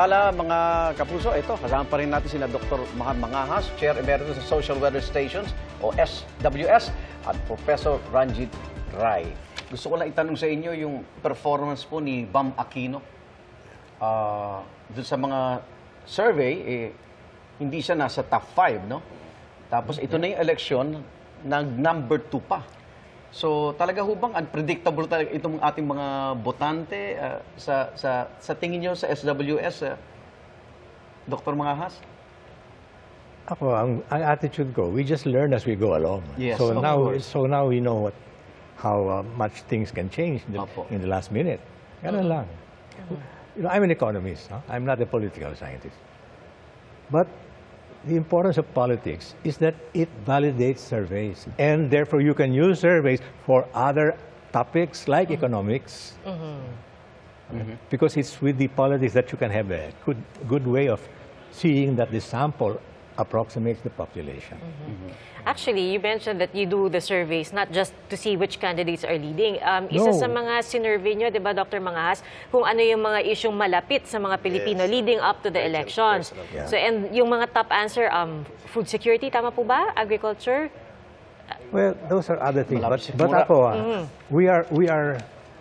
Mga kapuso, ito, kasama pa rin natin sina Dr. Mangahas, Chair Emeritus sa Social Weather Stations o SWS at Professor Ranjit Rai. Gusto ko lang itanong sa inyo yung performance po ni Bam Aquino. Doon sa mga survey, hindi siya nasa top 5, no? Tapos ito na yung eleksyon, nag-number 2 pa. So talaga hubang unpredictable talaga itong ating mga botante sa tingin niyo sa SWS, Dr. Mangahas? Ako, ang attitude ko, we just learn as we go along. Yes, so now we know how much things can change in the last minute. Ganun lang. You know, I'm an economist. Huh? I'm not a political scientist. But the importance of politics is that it validates surveys. And therefore, you can use surveys for other topics like economics. Because it's with the politics that you can have a good way of seeing that the sample approximates the population. Actually, you mentioned that you do the surveys not just to see which candidates are leading. Isa sa mga sinurvey nyo, di ba, Dr. Mangahas, kung ano yung mga isyong malapit sa mga Pilipino leading up to the elections. Yeah. So, and yung mga top answer, food security, tama po ba? Agriculture? Well, those are other things. But ako, we are,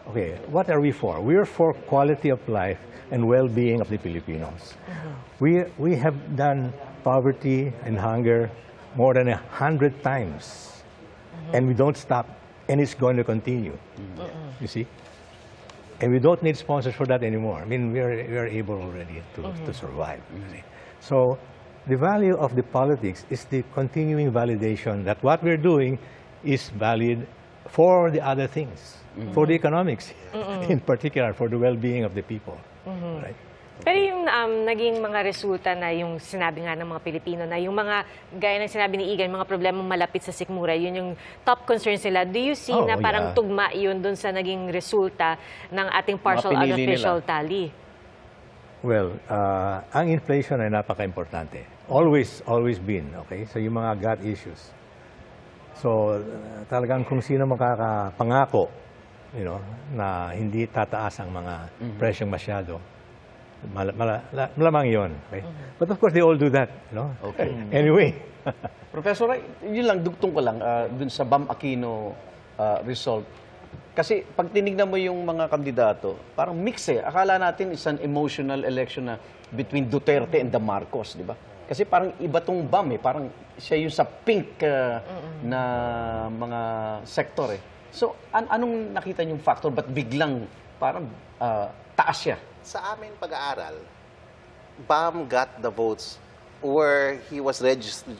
okay, what are we for? We are for quality of life and well-being of the Filipinos. We have done poverty and hunger more than 100 times. And we don't stop. And it's going to continue. You see? And we don't need sponsors for that anymore. I mean, we are able already to survive. So the value of the politics is the continuing validation that what we're doing is valid for the other things, for the economics, in particular, for the well-being of the people. Right? Pero yung naging mga resulta na yung sinabi nga ng mga Pilipino na yung mga, gaya ng sinabi ni Igan, mga problemang malapit sa sikmura, yun yung top concerns nila. Do you see na parang tugma yun dun sa naging resulta ng ating partial unofficial tally? Well, ang inflation ay napaka-importante. Always been, okay? So yung mga gut issues. So talagang kung sino makakapangako, you know, na hindi tataas ang mga presyong masyado, malamang yun. Okay? But of course, they all do that. You know? Okay. Anyway. Professor Ray, yun lang, dugtong ko lang dun sa Bam Aquino result. Kasi pag tinignan mo yung mga kandidato, parang mix eh. Akala natin is an emotional election na between Duterte and the Marcos, di ba? Kasi parang iba tong Bam eh. Parang siya yung sa pink na mga sektor eh. So, anong nakita niyong factor? Ba't biglang parang taas siya? Sa aming pag-aaral, Bam got the votes where he was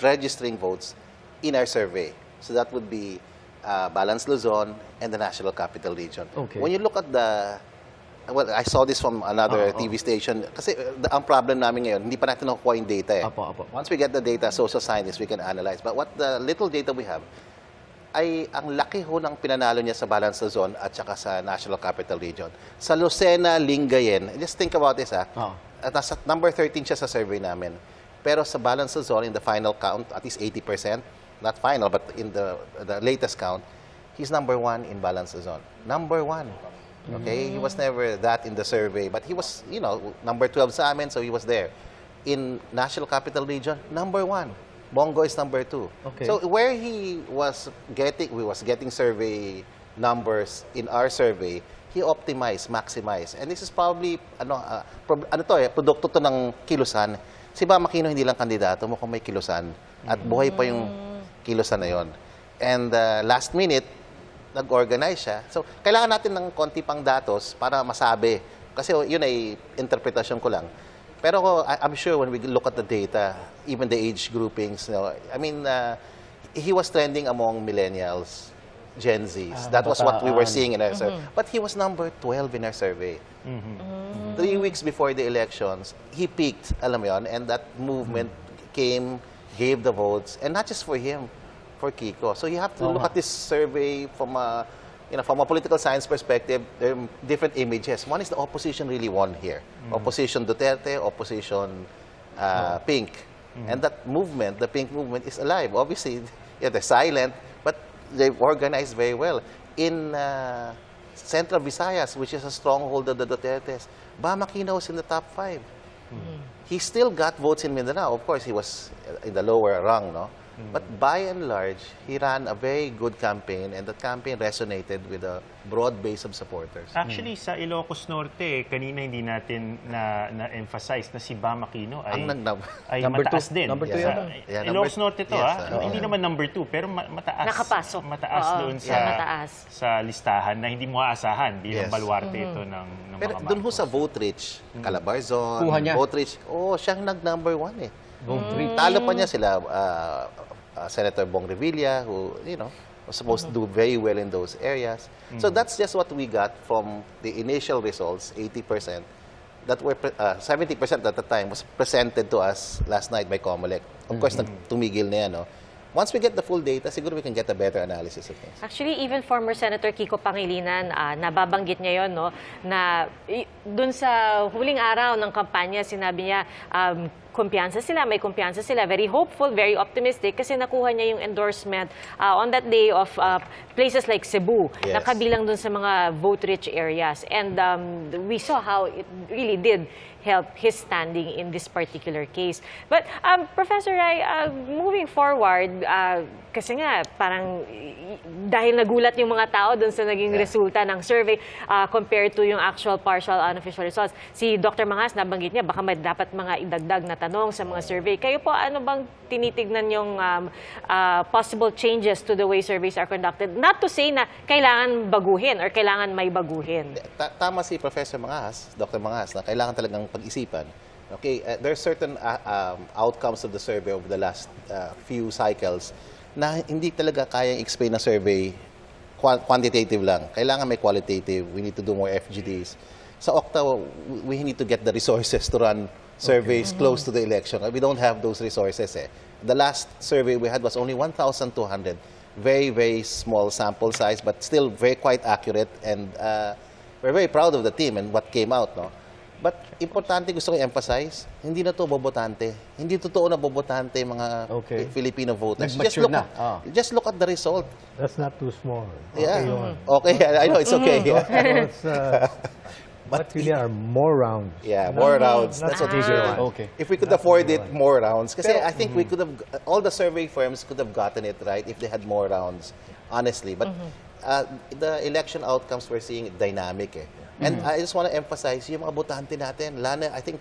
registering votes in our survey. So that would be Balanced Luzon and the National Capital Region. Okay. When you look at the... Well, I saw this from another TV station. Kasi ang problem namin ngayon, hindi pa natin nakukuha yung data eh. Once we get the data, social scientists, we can analyze. But what the little data we have, ay ang laki ho ng pinanalo niya sa Balanced Luzon at saka sa National Capital Region. Sa Lucena, Lingayen, just think about this nasa number 13 siya sa survey namin. Pero sa Balanced Luzon, in the final count, at least 80%, not final, but in the latest count, he's number 1 in Balanced Luzon. Number 1. Okay? He was never that in the survey, but he was, you know, number 12 sa amin, so he was there. In National Capital Region, number 1. Bongo is number 2. Okay. So where we was getting survey numbers in our survey, he optimized, maximized. And this is probably produkto to ng kilusan. Si Bam Aquino hindi lang kandidato, mukhang may kilusan at buhay pa yung kilusan na yon. And last minute nag-organize siya. So kailangan natin ng konti pang datos para masabi kasi yun ay interpretasyon ko lang. Pero I'm sure when we look at the data, even the age groupings, you know, I mean, he was trending among millennials, Gen Zs. That was what we were seeing in our survey. But he was number 12 in our survey. 3 weeks before the elections, he peaked, alam mo yun, and that movement came, gave the votes, and not just for him, for Kiko. So you have to look at this survey from a from a political science perspective, there are different images. One is the opposition really won here. Opposition Duterte, opposition Pink. And that movement, the Pink movement, is alive. Obviously, they're silent, but they've organized very well. In Central Visayas, which is a stronghold of the Dutertes, Bam Aquino was in the top 5. He still got votes in Mindanao. Of course, he was in the lower rung, no? But by and large, he ran a very good campaign, and that campaign resonated with a broad base of supporters. Actually, sa Ilocos Norte, kanina hindi natin na-emphasize na si Bam Aquino ay Number mataas two. din. Number two Sa yun. Yeah, Ilocos Norte to, yes, hindi naman number 2, pero mataas. Nakapasok. Mataas Oo, doon mataas. sa listahan na hindi mo aasahan bilang Yes. baluarte ito ng Pero mga dun ho Marcos. sa vote rich, Calabarzon, Kuha niya. vote rich, siyang nag-number 1 eh. Vote rich. Talo pa niya sila, Senator Bong Revilla, who, was supposed to do very well in those areas. So that's just what we got from the initial results, 80%. That were 70% at the time was presented to us last night by Comelec. Of course, tumigil na yan, no? Once we get the full data, siguro we can get a better analysis of things. Actually, even former Senator Kiko Pangilinan, nababanggit niya yun, no, na dun sa huling araw ng kampanya, sinabi niya, may kumpiyansa sila, very hopeful, very optimistic, kasi nakuha niya yung endorsement on that day of places like Cebu, Yes. na kabilang dun sa mga vote-rich areas. And we saw how it really did help his standing in this particular case. But Professor Rai, moving forward, kasi nga parang dahil nagulat yung mga tao dun sa naging resulta ng survey compared to yung actual partial unofficial results. Si Dr. Mangas, nabanggit niya, baka may dapat mga idagdag na tanong sa mga survey. Kayo po, ano bang tinitignan yung possible changes to the way surveys are conducted? Not to say na kailangan baguhin or kailangan may baguhin. Tama si Professor Mangas, Dr. Mangas, na kailangan talagang pag-isipan. Okay, there are certain outcomes of the survey over the last few cycles na hindi talaga kayang explain na survey quantitative lang. Kailangan may qualitative. We need to do more FGDs. Sa OCTA, we need to get the resources to run surveys close to the election. We don't have those resources. The last survey we had was only 1,200. Very, very small sample size, but still quite accurate. And we're very proud of the team and what came out, no? But importante, gusto ko i-emphasize, hindi na to bobotante. Hindi totoo na bobotante mga Filipino voters. Just look at the result. That's not too small. Yeah. Okay, Okay, I know it's okay. But really are more rounds. Yeah, more rounds. That's what we should do. Okay. If we could afford it, more rounds. Kasi I think we could have, all the survey firms could have gotten it right if they had more rounds, honestly. But the election outcomes we're seeing dynamic. And I just want to emphasize, yung mga botante natin, Lana, I think,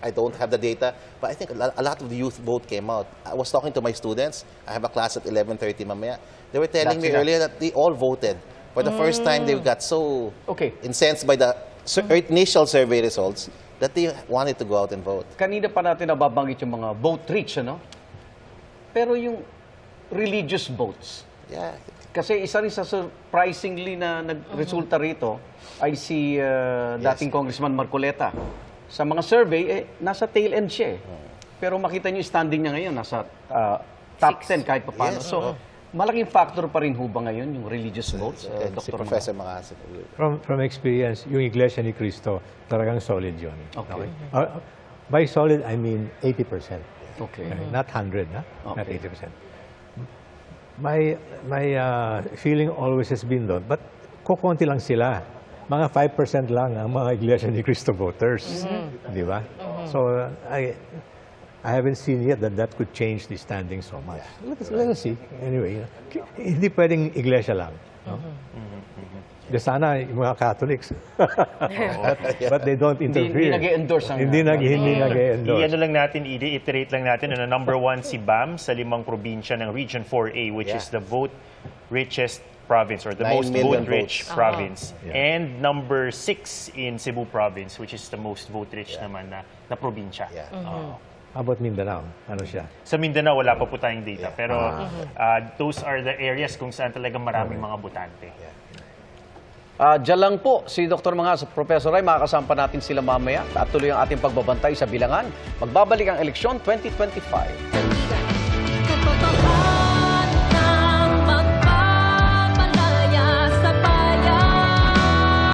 I don't have the data, but I think a lot of the youth vote came out. I was talking to my students. I have a class at 11:30 mamaya. They were telling me earlier that they all voted. For the first time, they got so incensed by the initial survey results that they wanted to go out and vote. Kanina pa natin nababanggit yung mga vote rich, ano? Pero yung religious votes, kasi isa rin sa surprisingly na nagresulta rito ay si dating Congressman Marcoleta. Sa mga survey, nasa tail end siya. Pero makita niyo yung standing niya ngayon, nasa top 10 kahit pa paano. So, malaking factor pa rin ho ba ngayon yung religious votes, Si Dr. Professor Mangas. From experience, yung Iglesia ni Cristo, talagang solid yun. Okay. By solid, I mean 80%. Okay. Not 100, not Okay. 80%. My feeling always has been doon, but kukunti lang sila. Mga 5% lang ang mga Iglesia ni Cristo voters. Di ba? So, I haven't seen yet that could change the standing so much. Let us see. Anyway, hindi pwedeng Iglesia lang. No? Sana yung mga Catholics. But they don't interfere. Hindi nag-endorse ang... Hindi nag-endorse. I-ano lang natin, i-iterate lang natin na number 1 si Bam sa 5 probinsya ng Region 4A, which is the vote richest province or the 9 most million vote-rich votes. province. And number 6 in Cebu province, which is the most vote-rich naman na probinsya. How about Mindanao? Ano siya? Sa Mindanao, wala pa po tayong data. Pero those are the areas kung saan talaga maraming mga botante. Diyan lang po si Dr. Mangas, Professor Ray, makakasama natin sila mamaya at tuloy ang ating pagbabantay sa bilangan. Magbabalik ang eleksyon 2025.